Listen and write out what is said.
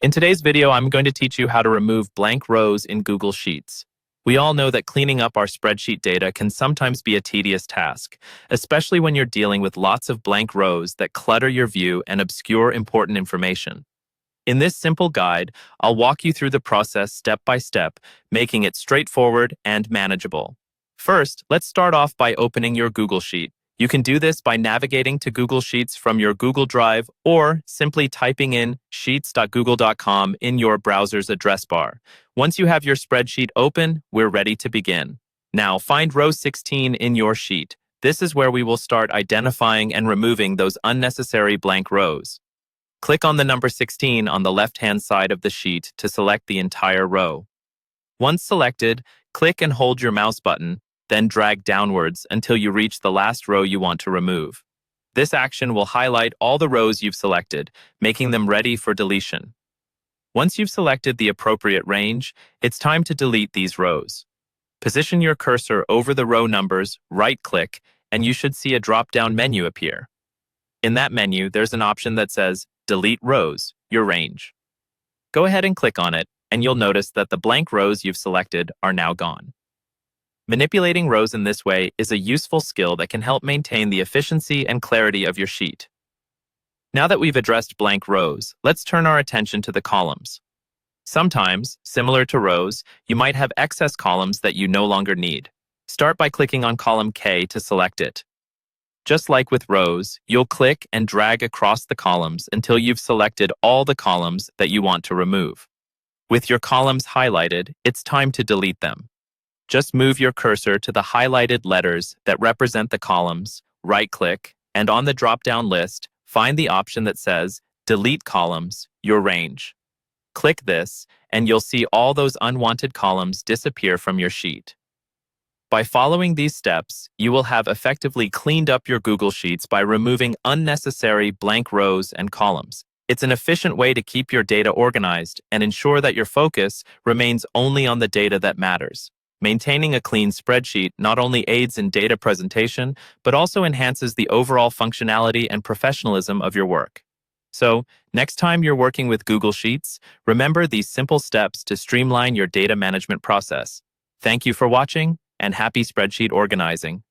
In today's video, I'm going to teach you how to remove blank rows in Google Sheets. We all know that cleaning up our spreadsheet data can sometimes be a tedious task, especially when you're dealing with lots of blank rows that clutter your view and obscure important information. In this simple guide, I'll walk you through the process step by step, making it straightforward and manageable. First, let's start off by opening your Google Sheet. You can do this by navigating to Google Sheets from your Google Drive or simply typing in sheets.google.com in your browser's address bar. Once you have your spreadsheet open, we're ready to begin. Now, find row 16 in your sheet. This is where we will start identifying and removing those unnecessary blank rows. Click on the number 16 on the left-hand side of the sheet to select the entire row. Once selected, click and hold your mouse button, then drag downwards until you reach the last row you want to remove. This action will highlight all the rows you've selected, making them ready for deletion. Once you've selected the appropriate range, it's time to delete these rows. Position your cursor over the row numbers, right-click, and you should see a drop-down menu appear. In that menu, there's an option that says Delete Rows, your range. Go ahead and click on it, and you'll notice that the blank rows you've selected are now gone. Manipulating rows in this way is a useful skill that can help maintain the efficiency and clarity of your sheet. Now that we've addressed blank rows, let's turn our attention to the columns. Sometimes, similar to rows, you might have excess columns that you no longer need. Start by clicking on column K to select it. Just like with rows, you'll click and drag across the columns until you've selected all the columns that you want to remove. With your columns highlighted, it's time to delete them. Just move your cursor to the highlighted letters that represent the columns, right-click, and on the drop-down list, find the option that says Delete Columns, your range. Click this, and you'll see all those unwanted columns disappear from your sheet. By following these steps, you will have effectively cleaned up your Google Sheets by removing unnecessary blank rows and columns. It's an efficient way to keep your data organized and ensure that your focus remains only on the data that matters. Maintaining a clean spreadsheet not only aids in data presentation, but also enhances the overall functionality and professionalism of your work. So, next time you're working with Google Sheets, remember these simple steps to streamline your data management process. Thank you for watching, and happy spreadsheet organizing.